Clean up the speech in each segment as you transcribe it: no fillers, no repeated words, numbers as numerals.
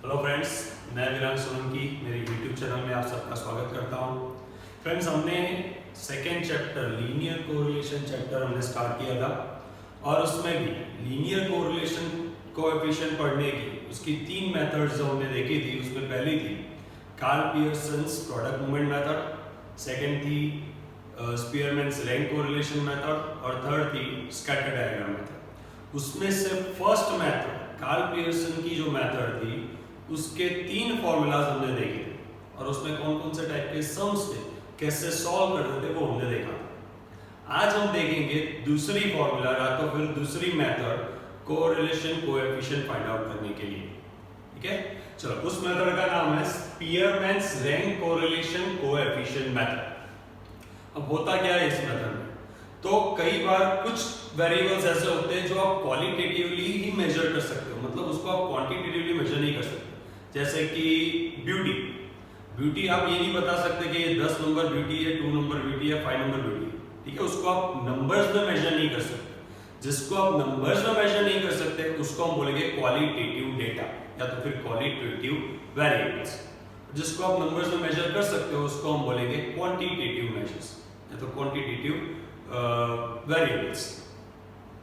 Hello friends, मैं विरान सोलंकी मेरे YouTube channel में आप सबका स्वागत करता हूं। फ्रेंड्स, हमने second chapter linear correlation chapter हमने स्टार्ट किया था और उसमें भी लीनियर कोरिलेशन कोएफिशिएंट पढ़ने की उसकी तीन मेथड्स जो हमने देखी थी, उसमें पहली थी Karl Pearson's product movement method, second थी स्पीयरमैन्स रैंक कोरिलेशन मेथड और थर्ड थी स्कैटर डायग्राम मेथड। उसमें से फर्स्ट मेथड कार्ल पियर्सन की जो मेथड थी उसके तीन फॉर्मूलाज हमने देखे थे और उसमें कौन कौन से टाइप के सम्स थे, कैसे सॉल्व करते थे, वो हमने देखा था। आज हम देखेंगे दूसरी फॉर्मूला या तो फिर दूसरी method correlation coefficient find out करने के लिए। ठीक है, चलो उस मेथड का नाम है स्पीयरमैन्स रैंक कोरिलेशन कोएफिशिएंट मेथड। अब होता क्या है इस मेथड में, तो कई बार कुछ वेरिएबल्स ऐसे होते हैं जो आप क्वालिटेटिवली ही मेजर कर सकते हो, मतलब उसको आप क्वांटिटेटिवली मेजर नहीं कर सकते। जैसे कि ब्यूटी आप ये नहीं बता सकते कि ये 10 नंबर ब्यूटी है, 2 नंबर ब्यूटी है, 5 नंबर ब्यूटी है। ठीक है, उसको आप नंबर्स में मेजर नहीं कर सकते। जिसको आप नंबर्स में मेजर नहीं कर सकते उसको हम बोलेंगे क्वालिटेटिव डेटा या तो फिर क्वालिटेटिव वेरिएबल्स। जिसको आप नंबर्स में मेजर कर सकते हो उसको हम बोलेंगे क्वांटिटेटिव मेजर्स या तो क्वांटिटेटिव वेरिएबल्स।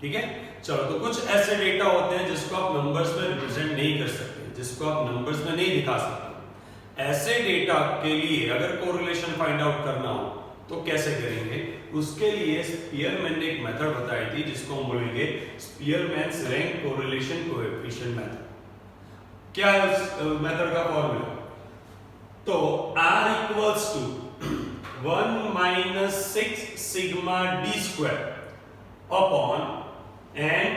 ठीक है, चलो तो कुछ ऐसे डेटा होते हैं जिसको आप नंबर्स में रिप्रेजेंट नहीं कर सकते, जिसको आप नंबर्स में नहीं दिखा सकते। ऐसे डेटा के लिए अगर कोरिलेशन फाइंड आउट करना हो तो कैसे करेंगे, उसके लिए स्पीयरमैन ने एक मेथड बताई थी जिसको हम बोलेंगे Spearman's rank correlation coefficient method. क्या है उस मेथड का फॉर्मूला, तो R equals to 1 minus 6 sigma d square upon n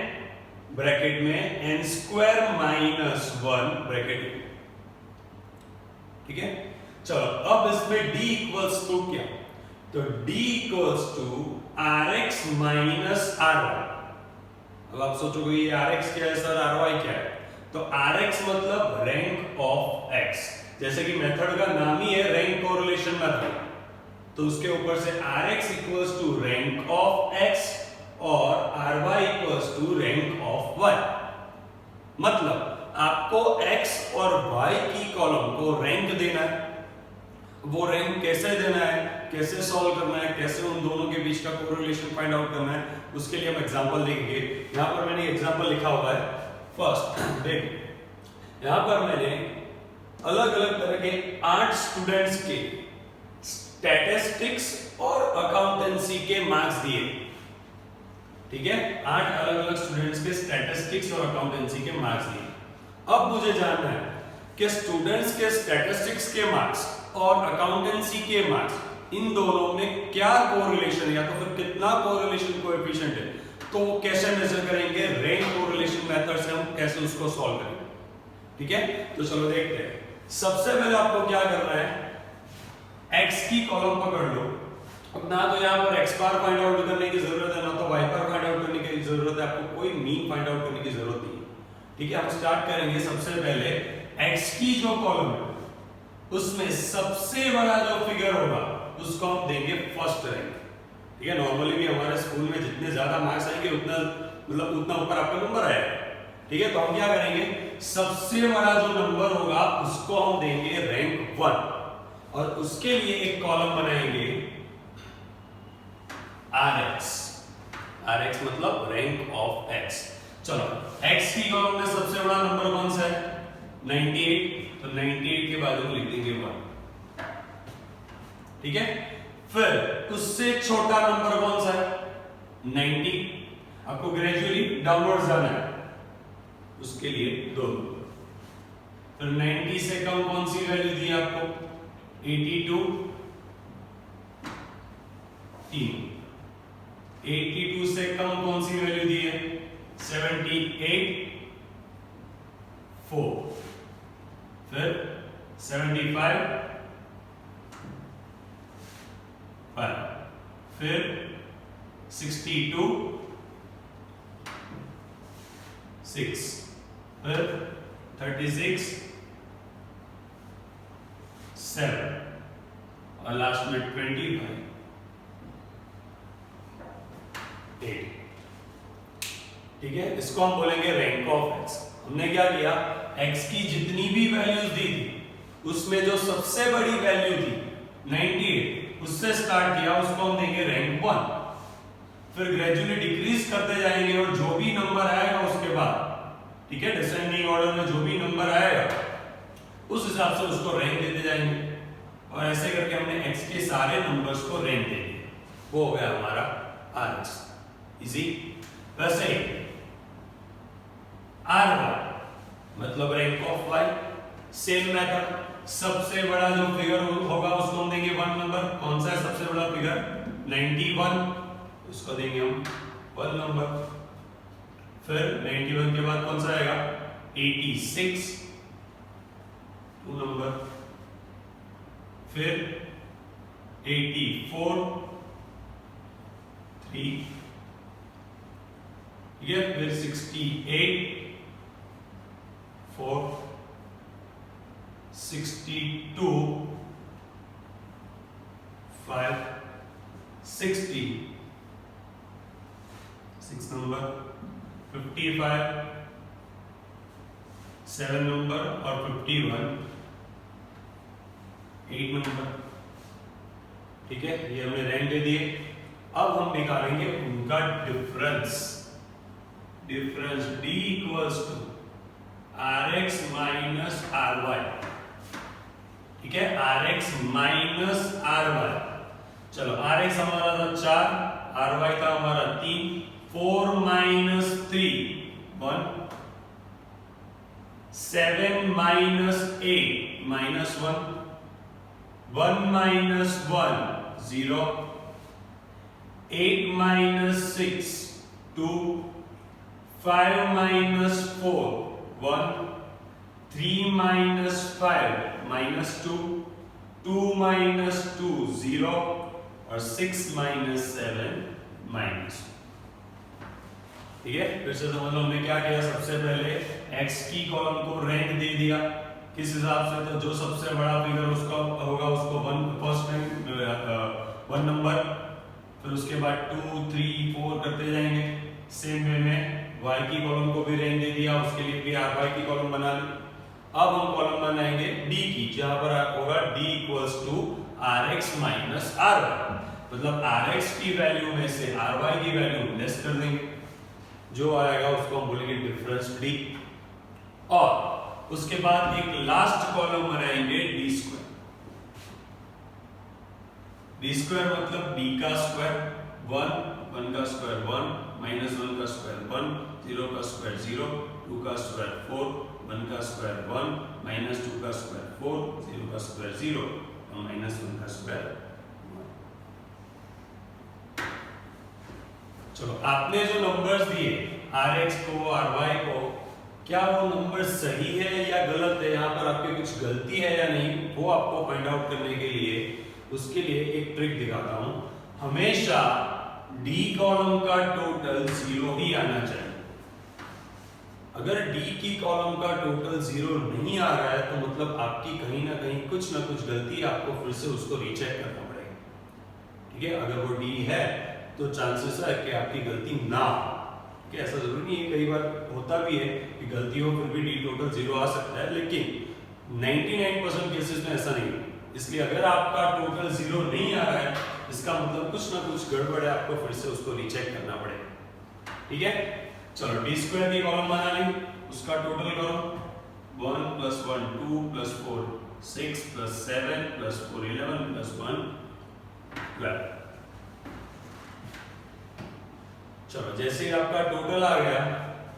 bracket में n स्क्वायर माइनस 1 ब्रैकेट में। ठीक है, चलो अब इसमें d इक्वल्स टू क्या, तो d equals to rx minus ry। अब आप सोचोगे ये rx क्या है सर, ry क्या है, तो rx मतलब रैंक ऑफ x। जैसे कि मेथड का नाम ही है रैंक कोरिलेशन मेथड, तो उसके ऊपर से rx equals to rank of x और ry equals to rank of y। मतलब आपको x और y की कॉलम को रैंक देना है। वो रैंक कैसे देना है, कैसे सॉल्व करना है, कैसे उन दोनों के बीच का कोरिलेशन फाइंड आउट करना है, उसके लिए हम एग्जांपल देखेंगे। यहां पर मैंने एग्जांपल लिखा हुआ है फर्स्ट, देख यहां पर मैंने अलग अलग तरह के 8 स्टूडेंट्स के स्टैटिस्टिक्स और अकाउंटेंसी के मार्क्स दिए। ठीक है, 8 अलग अलग स्टूडेंट्स के स्टैटिस्टिक्स और अकाउंटेंसी के मार्क्स दिए। अब मुझे जानना है कि स्टूडेंट्स के स्टैटिस्टिक्स के मार्क्स और अकाउंटेंसी के मार्क्स, इन दोनों में क्या कोरिलेशन है या तो फिर कितना कोरिलेशन कोएफिशिएंट है, तो वो कैसे मेजर करेंगे, रैंक कोरिलेशन मेथड से हम कैसे उसको सॉल्व करेंगे। ठीक है, तो चलो देखते हैं। सबसे पहले आपको क्या करना है, x की कॉलम पकड़ लो। अब ना तो यहाँ पर x बार फाइंड आउट करने की जरूरत है, ना तो y बार फाइंड आउट करने की जरूरत है, आपको कोई मीन फाइंड आउट करने की जरूरत नहीं है। ठीक है, हम स्टार्ट करेंगे सबसे पहले x की जो कॉलम है उसमें सबसे बड़ा जो फिगर होगा उसको हम देंगे फर्स्ट रैंक। ठीक है, नॉर्मली भी हमारे स्कूल में जितने ज्यादा मार्क्स आएंगे उतना मतलब उतना ऊपर आपका नंबर आएगा। ठीक है, तो हम क्या करेंगे, सबसे बड़ा जो नंबर होगा उसको हम देंगे रैंक 1 और उसके लिए एक कॉलम बनाएंगे rx मतलब रैंक ऑफ x। चलो x की कॉलम में सबसे बड़ा नंबर कौन सा है, 98, तो 98 के बाद हम लिख देंगे 1। ठीक है, फिर उससे छोटा नंबर कौन सा है, 90। आपको ग्रेजुअली डाउनवर्ड जाना है, उसके लिए 2। फिर 90 से कम कौन सी वैल्यू दी आपको, 82, 3। 82 से कम कौन सी वैल्यू दी है, 78, 4। फिर 75, 5। फिर 62, 6। फिर 36, 7 और लास्ट में 25, 8। ठीक है, इसको हम बोलेंगे रैंक ऑफ एक्स। हमने क्या किया, x की जितनी भी वैल्यूज दी थी उसमें जो सबसे बड़ी वैल्यू थी 98 उससे स्टार्ट किया, उसको हम देंगे रैंक 1। फिर ग्रेजुअली डिक्रीज करते जाएंगे और जो भी नंबर आएगा उसके बाद, ठीक है, डिसेंडिंग ऑर्डर में जो भी नंबर आएगा उस हिसाब से उसको रैंक देते जाएंगे। और ऐसे करके हमने x के सारे नंबर्स को रैंक दे दिया, वो हो गया हमारा rx। इजी। वैसे ही ry मतलब rank of y, same method, सबसे बड़ा जो फिगर होगा उसको हम देंगे 1 नंबर। कौन सा है सबसे बड़ा फिगर? 91, उसको देंगे हम 1 नंबर। फिर 91 के बाद कौन सा आएगा? 86, 2 नंबर। फिर 84, 3, ठीक है। फिर 68, 4, 62, 5, 60, 6 नंबर, 55, 7 नंबर और 51, 8 नंबर, ठीक है। ये हमने रैंक दे दिए। अब हम निकालेंगे उनका difference. Difference d equals to rx minus ry, ठीक है, rx माइनस ry। चलो rx हमारा था 4, ry था हमारा 3, 4 माइनस 3 1, 7 माइनस 8 माइनस 1, 1 माइनस 1 0, 8 minus 6 2, 5 minus 4 1, 3 minus 5 minus 2, 2 minus 2 0 और 6 माइनस 7 माइनस। ठीक है, फिर से समझ लो हमने क्या किया। सबसे पहले x की कॉलम को रैंक दे दिया, किस हिसाब से? तो जो सबसे बड़ा फिगर उसका होगा उसको 1 नंबर, फिर उसके बाद 2 3 4 करते जाएंगे। सेम वे में y की कॉलम को भी रैंक दे दिया, उसके लिए भी ry की कॉलम बना ली। अब हम कॉलम बनाएंगे d की, जहां पर होगा d equals to rx minus ry, मतलब rx की वैल्यू में से ry की वैल्यू लेस कर देंगे, जो आएगा उसको हम बोलेंगे डिफरेंस d। और उसके बाद एक लास्ट कॉलम बनाएंगे d स्क्वायर। d स्क्वायर मतलब d का स्क्वायर 1 1 का स्क्वायर 1 माइनस 1 का स्क्वायर 1 0 का स्क्वायर 0 2 का स्क्वायर 4 1 का स्क्वायर 1 माइनस 2 का स्क्वायर 4 0 का स्क्वायर 0 और माइनस 1 का स्क्वायर 1। चलो, आपने जो नंबर्स दिए rx को ry को, क्या वो नंबर सही है या गलत है, यहाँ पर आपकी कुछ गलती है या नहीं, वो आपको फाइंड आउट करने के लिए उसके लिए एक ट्रिक दिखाता हूं। हमेशा d कॉलम का टोटल 0 ही आना चाहिए। अगर d की कॉलम का टोटल 0 नहीं आ रहा है तो मतलब आपकी कहीं ना कहीं कुछ ना कुछ गलती है, आपको फिर से उसको रीचेक करना पड़ेगा। ठीक है, अगर वो d है तो चांसेस है कि आपकी गलती ना हो। कि ऐसा जरूरी नहीं है, कई बार होता भी है कि गलती हो फिर भी d टोटल 0 आ सकता है, लेकिन 99% केसेस में ऐसा नहीं है। इसलिए अगर आपका टोटल 0 नहीं आ रहा है, इसका मतलब कुछ ना कुछ गड़बड़ है, आपको फिर से उसको रीचेक करना पड़ेगा। ठीक है, चलो d स्क्वायर की कॉलम बना ली, उसका टोटल करो 1 + 1 2 + 4 6 + 7 + 4 11 + 1 12। चलो, जैसे ही आपका टोटल आ गया,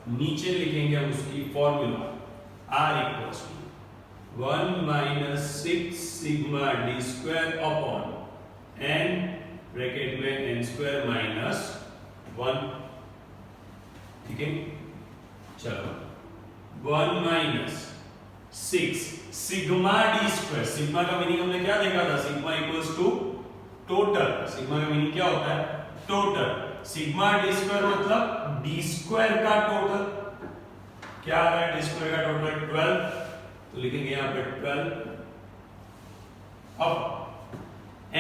नीचे लिखेंगे हम उसकी formula r equals to 1 - 6 sigma d square upon n bracket में n स्क्वायर माइनस 1। ठीक है, चलो 1 - 6 सिग्मा d स्क्वायर। सिग्मा का मीनिंग हमने क्या देखा था? Sigma equals to total. Sigma का मीनिंग क्या होता है? टोटल। सिग्मा d स्क्वायर मतलब d स्क्वायर का टोटल। क्या आ रहा है? d स्क्वायर का टोटल 12, तो लिखेंगे यहां पे 12 अब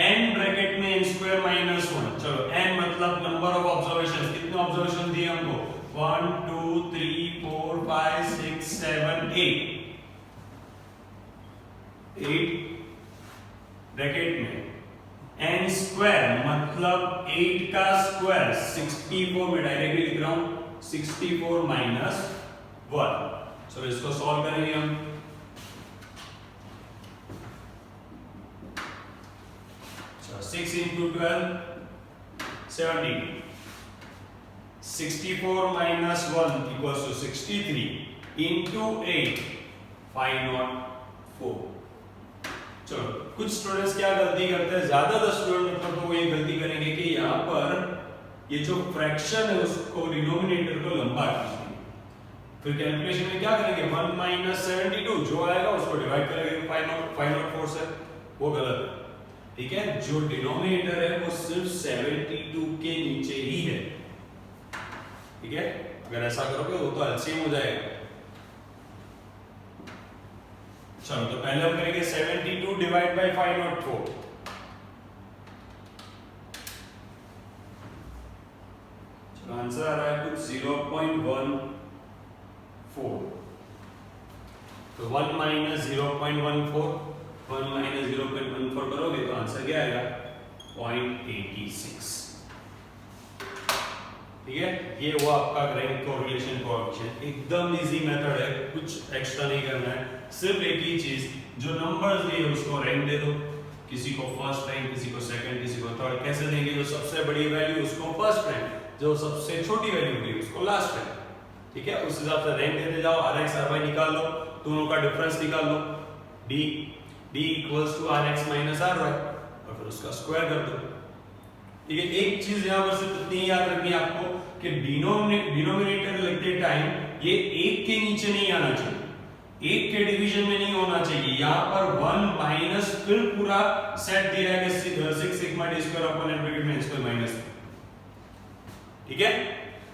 n ब्रैकेट में n स्क्वायर माइनस 1। चलो, n मतलब नंबर ऑफ ऑब्जर्वेशंस। कितने ऑब्जर्वेशन दिए हमको? 1 2 3 4 5 6 7 8। 8 ब्रैकेट में n स्क्वायर मतलब 8 का स्क्वायर 64 में डायरेक्टली लिख रहा हूं 64 माइनस 1। चलो इसको सॉल्व करेंगे हम। चलो 6 into 12 72 64 minus 1 equals to 63 into 8 504। चलो कुछ स्टूडेंट्स क्या गलती करते हैं, ज्यादातर स्टूडेंट मतलब तो वो ये गलती करेंगे कि यहाँ पर ये जो फ्रैक्शन है उसको डिनोमिनेटर को लंबा कीजिए, फिर कैलकुलेशन में क्या करेंगे 1 माइनस 72 जो आएगा उसको डिवाइड करेंगे 504 से, वो गलत है। ठीक है, जो डिनोमिनेटर है वो सिर्फ 72 के नीचे ही है। ठीक है, अगर ऐसा करोगे वो तो एलसीएम हो जाएगा। चलो तो पहले हम करेंगे 72 डिवाइड बाय 504। चलो आंसर आ रहा है कुछ 0.14। तो 1 माइनस 0.14 1 माइनस 0.14 करोगे तो आंसर क्या आएगा 0.86। ठीक है, ये वो आपका रैंक कोरिलेशन कोएफिशिएंट, एकदम इजी मेथड है, कुछ एक्स्ट्रा नहीं करना है, सिर्फ एक ही चीज जो नंबर्स दिए उसको रैंक दे दो, किसी को फर्स्ट रैंक, किसी को सेकंड, किसी को थर्ड। कैसे देंगे, जो सबसे बड़ी वैल्यू उसको फर्स्ट रैंक, जो सबसे छोटी वैल्यू होगी उसको लास्ट रैंक। ठीक है, उस हिसाब से रैंक देते जाओ, rx ry निकाल लो, दोनों का डिफरेंस निकाल लो, d equals to rx minus ry और फिर उसका स्क्वायर कर दो। ठीक है, एक चीज यहां पर सिर्फ इतनी याद रखनी है आपको कि डिनोमिनेटर लिखते टाइम ये एक के नीचे नहीं आना चाहिए, एक के डिवीजन में नहीं होना चाहिए। यहाँ पर 1 माइनस फिर पूरा सेट दिया है कि 6 sigma D square upon n bracket में स्क्वायर माइनस। ठीक है,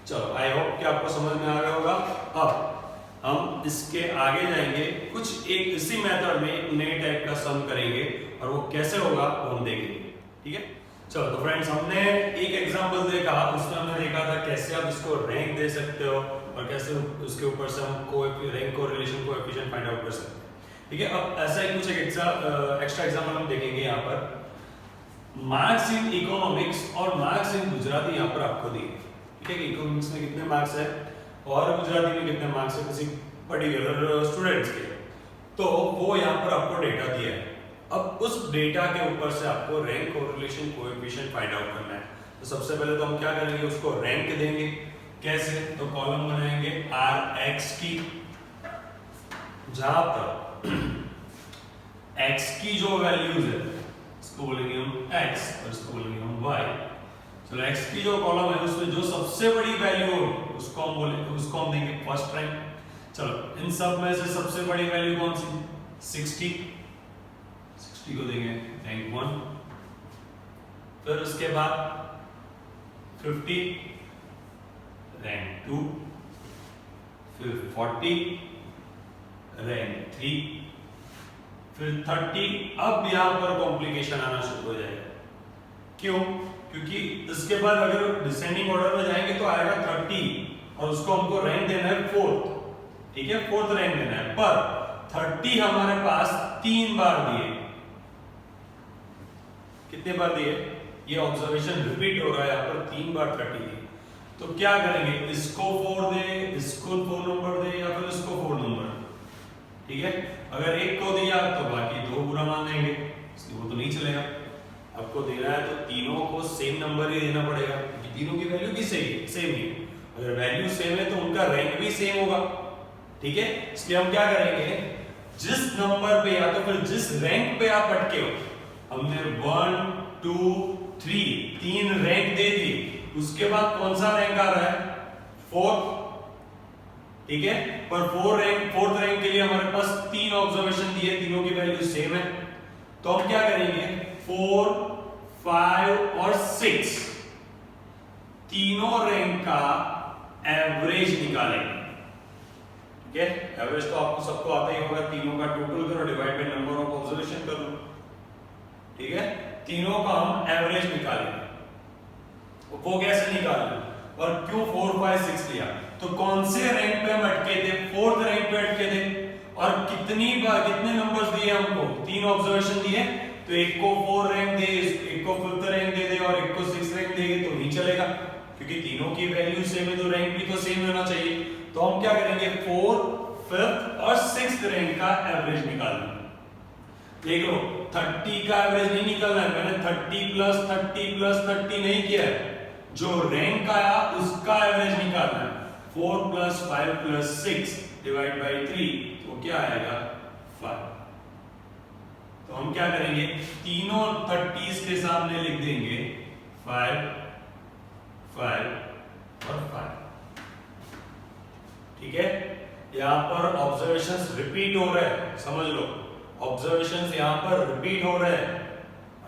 चलो आई होप कि आपको समझ में आ गया होगा। अब हम इसके आगे जाएंगे, कुछ एक इसी मेथड में एक नए टाइप का सम करेंगे और वो कैसे होगा वो हम देखेंगे। ठीक है, चलो तो फ्रेंड्स हमने एक एग्जांपल देखा, उसमें हमने देखा था कैसे आप इसको रैंक दे सकते हो और कैसे उसके ऊपर से हम rank correlation coefficient find out कर सकते हैं। ठीक है, अब ऐसा ही कुछ एक एक्स्ट्रा एग्जांपल हम देखेंगे। यहाँ पर मार्क्स इन इकोनॉमिक्स और मार्क्स इन गुजराती यहाँ पर आपको दिए। ठीक है, इकोनॉमिक्स में कितने मार्क्स है और गुजराती में कितने मार्क्स है किसी पर्टिकुलर स्टूडेंट्स के, तो वो यहाँ पर आपको डेटा दिया है। अब उस डेटा के ऊपर से आपको rank correlation coefficient find out करना है। तो सबसे पहले तो हम क्या करेंगे, उसको रैंक देंगे। कैसे, तो कॉलम बनाएंगे rx की, जहां पर x की जो वैल्यूज है इसको बोलेंगे हम x और इसको बोलेंगे हम y। चलो x की जो कॉलम है उसमें जो सबसे बड़ी वैल्यू हो उसको हम बोलेंगे, उसको हम देंगे फर्स्ट रैंक। चलो इन सब में से सबसे बड़ी वैल्यू कौन सी, 60 को देंगे रैंक 1, फिर उसके बाद 50 रैंक 2, फिर 40 रैंक 3, फिर 30। अब यहां पर कॉम्प्लिकेशन आना शुरू हो जाएगा। क्यों, क्योंकि इसके बाद अगर डिसेंडिंग ऑर्डर में जाएंगे तो आएगा 30 और उसको हमको रैंक देना है 4th। ठीक है, 4th रैंक देना है, पर 30 हमारे पास 3 बार दिए। कितने बार दिए, ये ऑब्जर्वेशन रिपीट हो रहा है, यहाँ पर 3 बार 30 दिए। तो क्या करेंगे, इसको 4 दे, इसको 4 नंबर दे या फिर इसको 4 नंबर। ठीक है, अगर एक को दिया तो बाकी 2 बुरा मान देंगे, वो तो नहीं चलेगा। आपको देना है तो तीनों को सेम नंबर ही देना पड़ेगा, क्योंकि तीनों की वैल्यू भी सेम ही। अगर वैल्यू सेम है तो उनका रैंक भी सेम होगा। ठीक है, इसलिए हम क्या करेंगे, जिस नंबर पे या तो फिर जिस रैंक पे आप अटके हो, हमने 1 2 3 रैंक दे दी, उसके बाद कौन सा रैंक आ रहा है, 4th। ठीक है, पर 4th रैंक के लिए हमारे पास 3 ऑब्जर्वेशन दिए, तीनों की वैल्यू सेम है। तो हम क्या करेंगे, 4 5 और 6 तीनों रैंक का एवरेज निकालेंगे। ठीक है, एवरेज तो आपको सबको आता ही होगा, तीनों का टोटल करो divide by number of observation कर लो। ठीक है, तीनों का हम एवरेज निकालेंगे। वो कैसे निकालेंगे और क्यों 4 5 6 लिया, तो कौन से रैंक पे हम अटके थे, 4th रैंक पे अटके थे और कितने नंबर्स दिए हमको, 3 ऑब्जर्वेशन दिए, तो एक को 4 रैंक दे, एक को 5th रैंक दे दे और एक को 6th रैंक देगी तो नहीं चलेगा, क्योंकि तीनों की वैल्यू सेम है तो रैंक भी तो सेम होना चाहिए। तो हम क्या करेंगे, 4, 5th और 6th रैंक का एवरेज निकालना। देख लो 30 का एवरेज नहीं निकालना है, मैंने 30 प्लस 30 प्लस 30 नहीं किया है, जो रैंक आया उसका एवरेज निकालना है। 4 प्लस 5 प्लस 6 डिवाइड बाई 3 तो क्या आएगा 5। तो हम क्या करेंगे, तीनों 30s के सामने लिख देंगे 5 5 और 5। ठीक है, यहां पर ऑब्जर्वेशंस रिपीट हो रहे हैं, समझ लो ऑब्जर्वेशंस यहां पर रिपीट हो रहे हैं।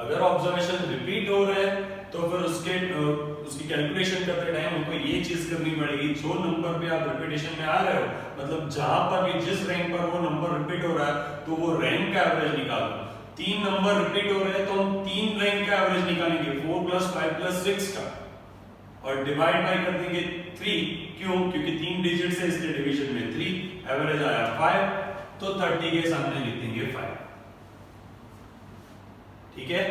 अगर ऑब्जर्वेशन रिपीट हो रहे हैं तो फिर उसकी कैलकुलेशन करते टाइम हमको ये चीज करनी पड़ेगी, जो नंबर पे आप रिपीटेशन में आ रहे हो, मतलब जहां पर भी जिस रैंक पर वो नंबर रिपीट हो रहा है तो वो रैंक का एवरेज निकालो। 3 नंबर रिपीट हो रहे हैं तो हम 3 रैंक का एवरेज निकालेंगे, 4 प्लस 5 प्लस 6 का, और डिवाइड बाय कर देंगे 3। क्यों, क्योंकि 3 डिजिट से इसलिए डिवीजन में 3, एवरेज आया 5, तो 30 के सामने लिख देंगे 5। ठीक है,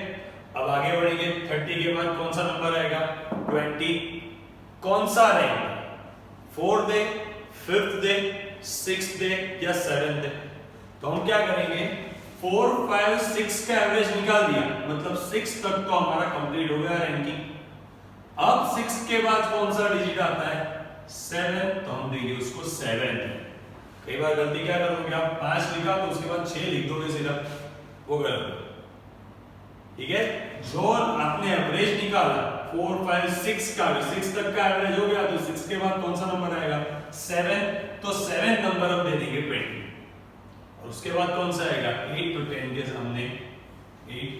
अब आगे बढ़ेंगे। 30 के बाद कौन सा नंबर आएगा, 20। कौन सा रैंक, 4 दे, 5th दे, 6th दे या 7th दे। तो हम क्या करेंगे, 4 5 6 का एवरेज निकाल दिया, मतलब 6 तक तो हमारा कंप्लीट हो गया रैंकिंग। अब 6 के बाद कौन सा डिजिट आता है, 7, तो हम देंगे उसको 7। कई बार गलती क्या करोगे आप, 5 लिखा तो उसके बाद 6 लिख दोगे सीधा, वो गलत। ठीक है, जो आपने एवरेज निकाला 4 5 6 का, 6 तक का एवरेज हो गया, तो 6 के बाद कौन सा नंबर आएगा, 7, तो 7 नंबर हम दे देंगे 20। और उसके बाद कौन सा आएगा, 8, तो 10 के सामने 8।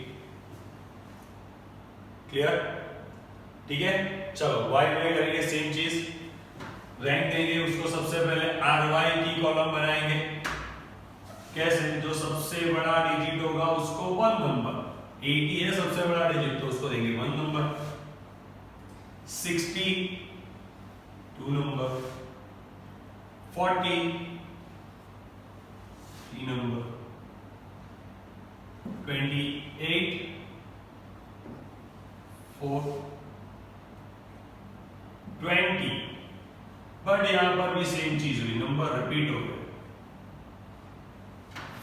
क्लियर, ठीक है। चलो y में करेंगे सेम चीज, रैंक देंगे उसको, सबसे पहले ry की कॉलम बनाएंगे। कैसे, जो सबसे बड़ा डिजिट होगा उसको 1 नंबर, 80 है सबसे बड़ा डिजिट तो उसको देंगे 1 नंबर, 60 2 नंबर, 40 3 नंबर, 28 4 20। बट यहां पर भी सेम चीज हुई, नंबर रिपीट हो गए।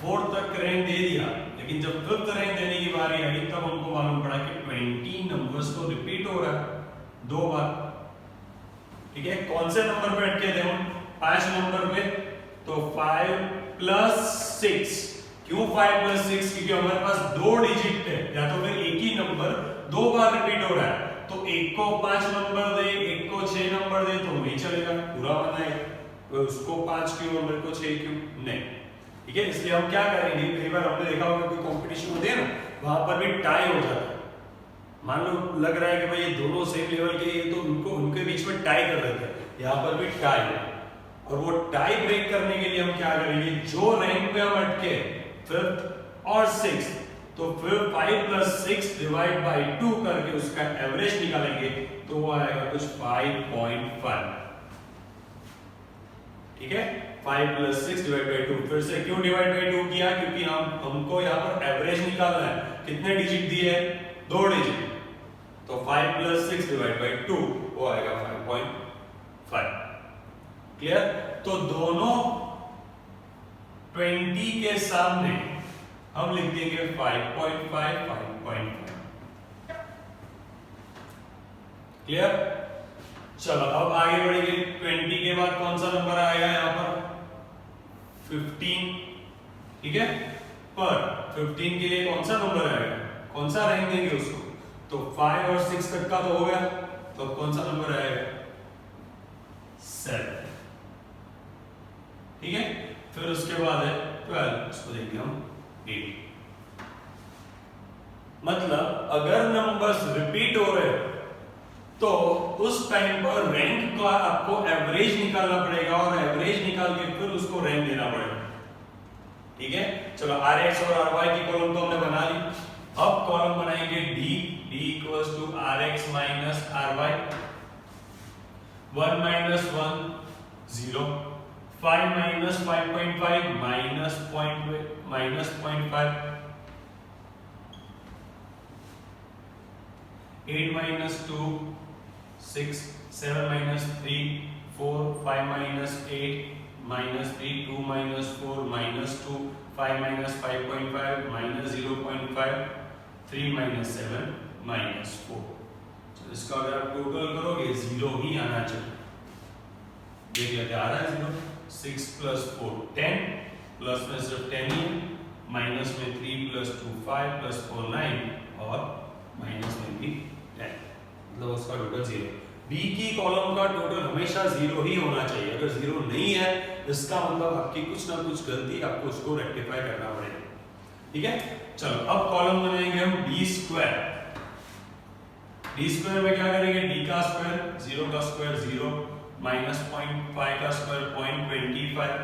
4 तक रैंक दे दिया, लेकिन जब 5th रैंक देने की बारी आई तब हमको मालूम पड़ा कि 20 नंबर्स तो रिपीट हो रहा है 2 बार। ठीक है, कौन से नंबर पे अटके थे हम, 5 नंबर पे, तो 5 प्लस 6। क्यों 5 प्लस 6, क्योंकि हमारे पास 2 डिजिट है, या तो फिर एक ही नंबर 2 बार रिपीट हो रहा है, तो एक को 5 नंबर दे, एक को 6 नंबर दे तो नहीं चलेगा, पूरा बनाए, तो उसको 5 क्यों और मेरे को 6 क्यों, नहीं। ठीक है, इसलिए हम क्या करेंगे, कई बार हमने देखा होगा कोई कंपटीशन होते हैं ना, वहां पर भी टाई हो जाता है। मान लो लग रहा है कि भाई ये दोनों सेम लेवल के, ये तो उनके बीच में टाई कर देते हैं, यहाँ पर भी टाई है। और वो टाई ब्रेक करने के लिए हम क्या करेंगे, जो रैंक पे हम अटके 5th और 6th, तो फिर 5 प्लस 6 डिवाइड बाई 2 करके उसका एवरेज निकालेंगे, तो वो आएगा कुछ 5.5। ठीक है, 5 प्लस 6 डिवाइड बाई 2। फिर से क्यों डिवाइड बाई 2 किया, क्योंकि हमको यहाँ पर एवरेज निकालना है। कितने डिजिट दिए हैं, 2 डिजिट, तो 5 प्लस 6 डिवाइड बाई 2 वो आएगा 5.5। क्लियर, तो दोनों 20 के सामने हम लिख देंगे 5.5 5.5। क्लियर, चलो अब आगे बढ़ेंगे। 20 के बाद कौन सा नंबर आएगा यहाँ पर, 15। ठीक है, पर 15 के लिए कौन सा नंबर आएगा, कौन सा रैंक देंगे उसको, तो 5 और 6 तक का तो हो गया, तो कौन सा नंबर आएगा, 7। ठीक है, फिर उसके बाद है 12, उसको देंगे हम 8। मतलब अगर नंबर्स रिपीट हो रहे तो उस टाइम पर रैंक का आपको एवरेज निकालना पड़ेगा, और एवरेज निकाल के फिर उसको रैंक देना पड़ेगा। ठीक है, चलो Rx और Ry की कॉलम तो हमने बना ली, अब कॉलम बनाएंगे D equals to Rx minus Ry, 1 माइनस 1 0, 5 minus 5.5 minus 0.5, 8 minus 2 6, 7 minus 3 4, 5 minus 8 minus 3, 2 minus 4 minus 2, 5 minus 5.5 minus 0.5, 3 minus 7 minus 4। तो इसका अगर आप टोटल करोगे 0 ही आना चाहिए। देख लेते आ रहा है 0। 6 plus 4 10, प्लस में सिर्फ 10 ही है, माइनस में 3 plus 2 5 plus 4 9 और माइनस में भी 10, मतलब उसका टोटल 0। बी की कॉलम का टोटल हमेशा 0 ही होना चाहिए। अगर 0 नहीं है इसका मतलब आपकी कुछ ना कुछ गलती, आपको उसको रेक्टिफाई करना पड़ेगा। ठीक है, चलो अब कॉलम बनाएंगे हम डी स्क्वायर। डी स्क्वायर में क्या करेंगे, डी का स्क्वायर 0 का स्क्वायर 0 माइनस 0.5 का स्क्वायर 0.25,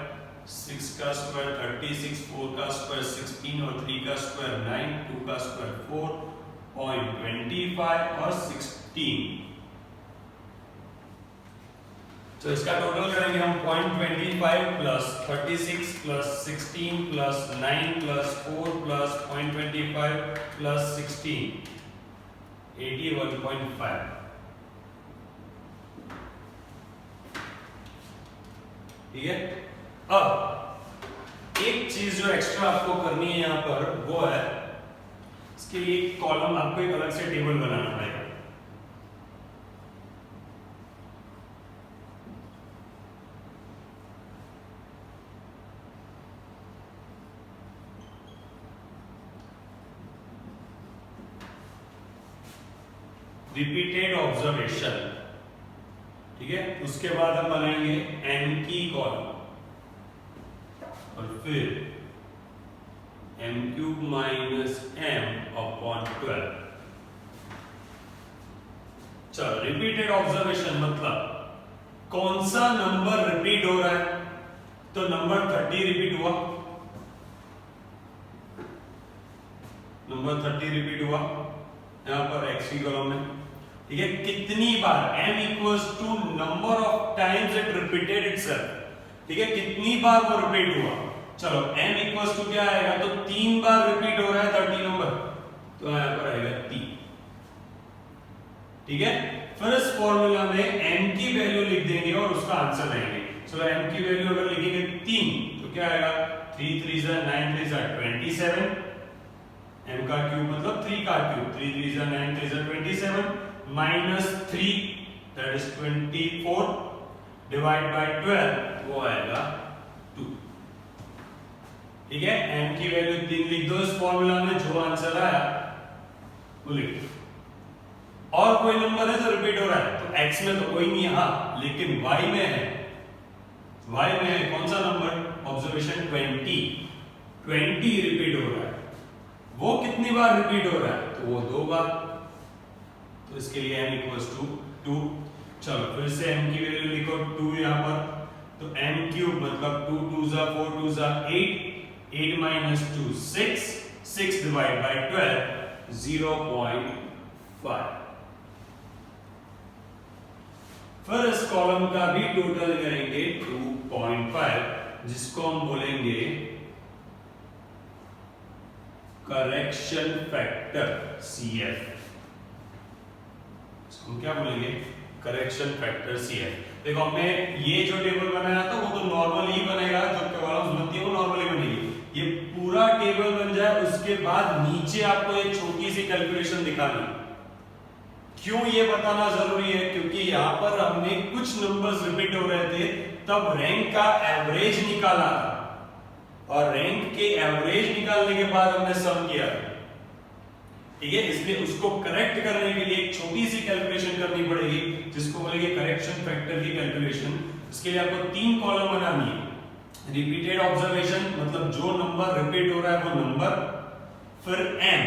6 का स्क्वायर 36, 4 का स्क्वायर 16 और 3 का स्क्वायर 9, 2 का स्क्वायर 4, 0.25 और 16। तो इसका टोटल करेंगे हम 0.25 plus 36 plus 16 plus 9 plus 4 plus 0.25 plus 16, 81.5। ठीक है, अब एक चीज जो एक्स्ट्रा आपको करनी है यहां पर वो है, इसके लिए कॉलम आपको एक अलग से टेबल बनाना पड़ेगा। रिपीटेड ऑब्जर्वेशन, ठीक है, उसके बाद हम बनाएंगे एम की कॉलम और फिर M cube minus M upon 12। चलो, रिपीटेड ऑब्जर्वेशन मतलब कौन सा नंबर रिपीट हो रहा है, तो नंबर 30 रिपीट हुआ, नंबर 30 रिपीट हुआ यहां पर एक्स की कॉलम में। ठीक है, कितनी बार, m equals to number of times it repeated itself. ठीक है, कितनी बार वो रिपीट हुआ। चलो, m इक्वल्स टू क्या आएगा, तो 3 बार रिपीट हो रहा है 30 नंबर, तो यहां पर आएगा 3। ठीक है, फिर इस फॉर्मूला में m की वैल्यू लिख देंगे और उसका आंसर लेंगे। चलो, m की वैल्यू अगर लिखेंगे 3 तो क्या आएगा, 3 3 9 3 27, m का क्यूब मतलब 3 का cube, 3 3 9 3 27 minus 3 that is 24 divide by 12 वो आएगा 2। ठीक है, m की वैल्यू 3 लिख दो इस फॉर्मूला में, जो आंसर आया वो लिख दो। और कोई नंबर है जो रिपीट हो रहा है, तो x में तो कोई नहीं है, हाँ, लेकिन y में है। y में है कौन सा नंबर, ऑब्जर्वेशन 20 रिपीट हो रहा है। वो कितनी बार रिपीट हो रहा है, तो वो 2 बार, तो इसके लिए m इक्वल्स टू 2। चलो, फिर से m की वैल्यू लिखो 2 यहां पर, तो m क्यूब मतलब 2 2 जा 4 2 जा 8, 8 माइनस 2 6, 6 डिवाइड बाय 12 0.5। फिर इस कॉलम का भी टोटल करेंगे 2.5, जिसको हम बोलेंगे करेक्शन फैक्टर CF। हम क्या बोलेंगे, करेक्शन फैक्टर CF। देखो, हमने ये जो टेबल बनाया था वो तो नॉर्मल ही बनेगा, जब कॉलम्स बनती है वो नॉर्मली बनेगी। ये पूरा टेबल बन जाए उसके बाद नीचे आपको एक छोटी सी कैलकुलेशन दिखानी। क्यों ये बताना जरूरी है, क्योंकि यहाँ पर हमने कुछ नंबर्स रिपीट हो रहे थे, तब रैंक का एवरेज निकाला था, और रैंक के एवरेज निकालने के बाद हमने सम किया। ठीक है, इसलिए उसको करेक्ट करने के लिए एक छोटी सी कैलकुलेशन करनी पड़ेगी, जिसको बोलेंगे करेक्शन फैक्टर की कैलकुलेशन। इसके लिए आपको 3 कॉलम बनानी है। रिपीटेड ऑब्जर्वेशन मतलब जो नंबर रिपीट हो रहा है वो नंबर, फिर m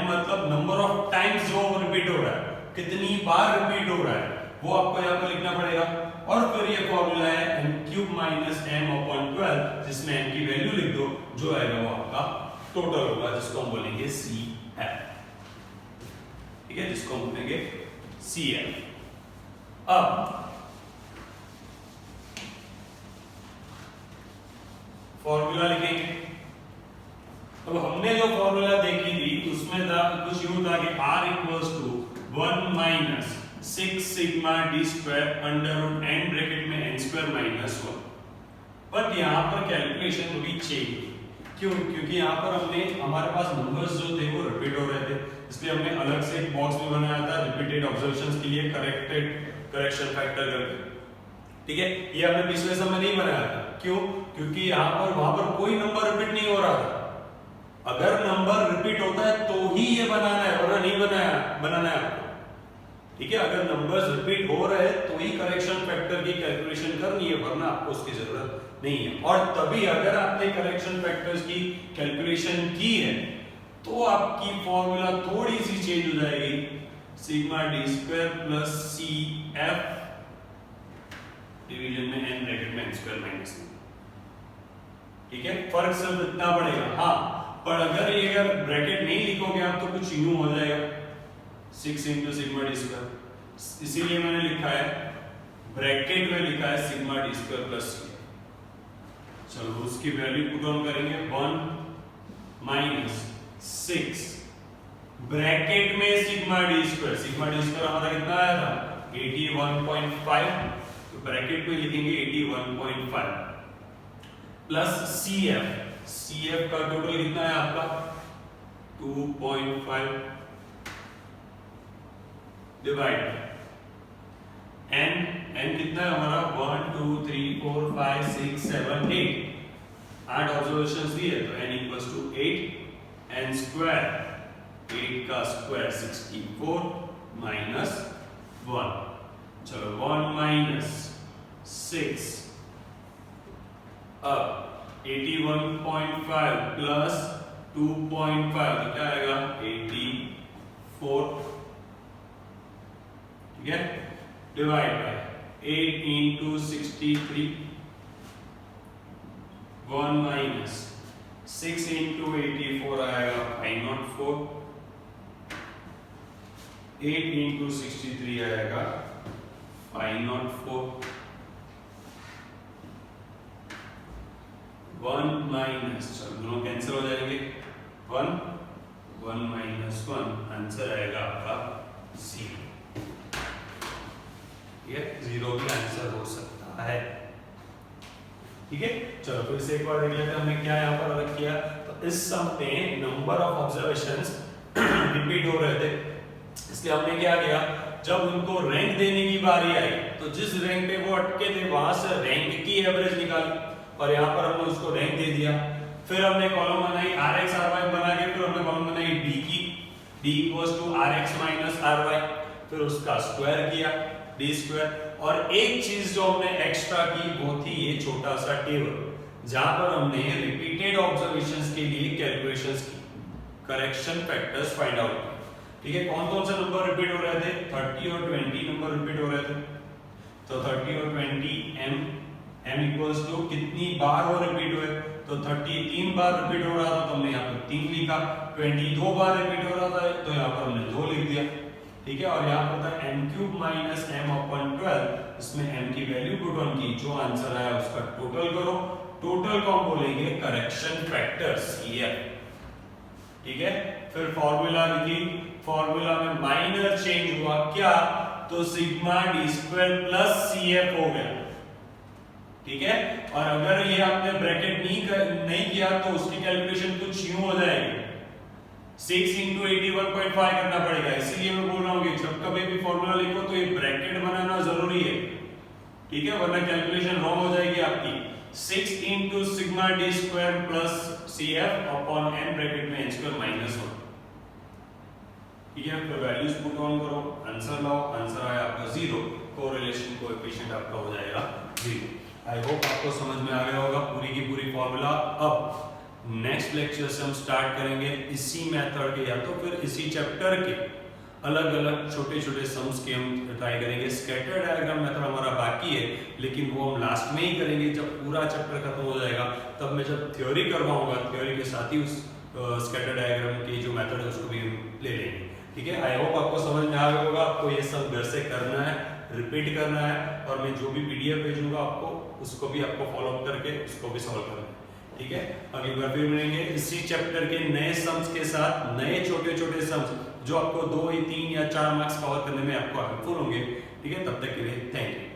मतलब नंबर ऑफ टाइम्स जो रिपीट हो रहा है, कितनी बार रिपीट हो रहा है, वो आपको यहाँ पर लिखना पड़ेगा। और फिर ये फॉर्मूला है m cube minus m upon 12, जिसमें m की वैल्यू लिख दो, जो आएगा वो आपका टोटल होगा, जिसको हम बोलेंगे CF। ठीक है, जिसको हम बोलेंगे CF। अब फॉर्मूला लिखेंगे। अब हमने जो फॉर्मूला देखी थी उसमें था कुछ यूं था कि r equals to 1 minus 6 sigma d square under root n bracket में n स्क्वायर माइनस 1। बट यहाँ पर कैलकुलेशन थोड़ी चेंज। क्यों? क्योंकि यहाँ पर हमने हमारे पास नंबर्स जो थे वो रिपीट हो रहे थे, इसलिए हमने अलग से एक बॉक्स भी बनाया था रिपीटेड ऑब्जर्वेशंस के लिए करेक्शन फैक्टर करके। ठीक है, ये हमने पिछले समय नहीं बनाया था। क्यों? क्योंकि यहाँ पर वहां पर कोई नंबर रिपीट नहीं हो रहा था। अगर नंबर रिपीट होता है तो ही ये बनाना है, वरना नहीं बनाना है आपको। ठीक है, अगर नंबर्स रिपीट हो रहे हैं तो ही करेक्शन फैक्टर की कैलकुलेशन करनी है, वरना आपको उसकी जरूरत नहीं है। और तभी अगर आपने करेक्शन फैक्टर्स की कैलकुलेशन की है तो आपकी फॉर्मूला थोड़ी सी चेंज हो जाएगी, sigma D square plus C F division में n ब्रैकेट में n स्क्वायर माइनस। ठीक है, फर्क सिर्फ इतना पड़ेगा। हाँ, पर अगर ये अगर ब्रैकेट नहीं लिखोगे आप तो कुछ यूं हो जाएगा 6 इंटू सिग्मा डी स्क्वायर। इसीलिए मैंने लिखा है ब्रैकेट में लिखा है सिग्मा डी स्क्वायर प्लस सी। चलो उसकी वैल्यू पुट ऑन करेंगे 1 माइनस 6 ब्रैकेट में sigma D square. Sigma D square हमारा कितना आया था 81.5, तो ब्रैकेट में लिखेंगे 81.5 प्लस CF का टोटल कितना है आपका 2.5 डिवाइड n कितना है हमारा 1 2 3 4 5 6 7 8 ऑब्जर्वेशंस दिए, तो n equals to 8 n square 8 का स्क्वायर 64 माइनस 1। चलो 1 माइनस 6 अब 81.5 प्लस 2.5 तो क्या आएगा 84। ठीक है, divide by 8 into 63 1 minus 6 into 84 आएगा 504। 8 इंटू 63 आएगा 504। 1 माइनस, चलो दोनों कैंसिल हो जाएंगे, 1 माइनस 1 आंसर आएगा आपका 0। ये 0 भी आंसर हो सकता है। ठीक है, चलो फिर से एक बार देख लेते हैं हमने क्या यहाँ पर अलग किया। तो इस सम में नंबर ऑफ ऑब्जर्वेशंस रिपीट हो रहे थे, इसलिए हमने क्या किया, जब उनको रैंक देने की बारी आई तो जिस रैंक पे वो अटके थे वहां से रैंक की एवरेज निकाली और यहाँ पर हमने उसको रैंक दे दिया। फिर हमने कॉलम बनाई rx ry बना के, फिर हमने कॉलम बनाई d की, d equals to rx minus ry, फिर उसका स्क्वायर किया d स्क्वायर। और एक चीज जो हमने एक्स्ट्रा की वो थी ये छोटा सा टेबल जहां पर हमने रिपीटेड ऑब्जर्वेशंस के लिए कैलकुलेशंस की, करेक्शन फैक्टर्स फाइंड आउट किए। ठीक है, कौन कौन से नंबर रिपीट हो रहे थे 30 और 20 नंबर रिपीट हो रहे थे। तो 30 और 20 m इक्वल्स टू कितनी बार वो रिपीट हुए, तो 30 3 बार रिपीट हो रहा था तो हमने यहाँ पर 3 लिखा। 20 2 बार रिपीट हो रहा था तो यहाँ पर हमने 2 लिख दिया। ठीक है, और यहाँ पर था m क्यूब माइनस m/12, इसमें m की वैल्यू पुट ऑन की, जो आंसर आया उसका टोटल करो। टोटल को हम बोलेंगे करेक्शन फैक्टर CF। ठीक है, फिर फॉर्मूला लिखी, फॉर्मूला में माइनर चेंज हुआ क्या, तो sigma D square plus CF हो गया। ठीक है, और अगर ये आपने ब्रैकेट नहीं किया तो उसकी कैलकुलेशन कुछ यूं हो जाएगी, 6 इंटू 81.5 करना पड़ेगा। इसीलिए मैं बोल रहा हूँ कि जब कभी भी फॉर्मूला लिखो तो ये ब्रैकेट बनाना जरूरी है। ठीक है, वरना कैलकुलेशन रॉन्ग हो जाएगी आपकी। 6 into sigma D square plus CF upon n bracket में n स्क्वायर माइनस 1। ठीक है, तो वैल्यूज पुट ऑन करो, आंसर लाओ, आंसर आया आपका 0, कोरिलेशन कोएफिशिएंट आपका हो जाएगा 0। आई होप आपको समझ में आ गया होगा पूरी की पूरी फॉर्मूला। अब नेक्स्ट लेक्चर से हम स्टार्ट करेंगे इसी मेथड के या तो फिर इसी चैप्टर के अलग अलग छोटे छोटे सम्स के हम ट्राई करेंगे। स्कैटर डायग्राम मेथड हमारा बाकी है, लेकिन वो हम लास्ट में ही करेंगे जब पूरा चैप्टर खत्म हो जाएगा। तब मैं जब थ्योरी करवाऊंगा, थ्योरी के साथ ही उस स्कैटर डायग्राम की जो मेथड है उसको भी ले लेंगे। ठीक है, आई होप आपको समझ में आ गया होगा। आपको ये सब घर से करना है, रिपीट करना है, और मैं जो भी PDF भेजूंगा आपको उसको भी आपको फॉलो अप करके उसको भी सॉल्व करना है। ठीक है, अगली बार फिर मिलेंगे इसी चैप्टर के नए सम्स के साथ, नए छोटे छोटे सम्स जो आपको 2 या 3 या 4 मार्क्स कवर करने में आपको हेल्पफुल होंगे। ठीक है, तब तक के लिए थैंक यू।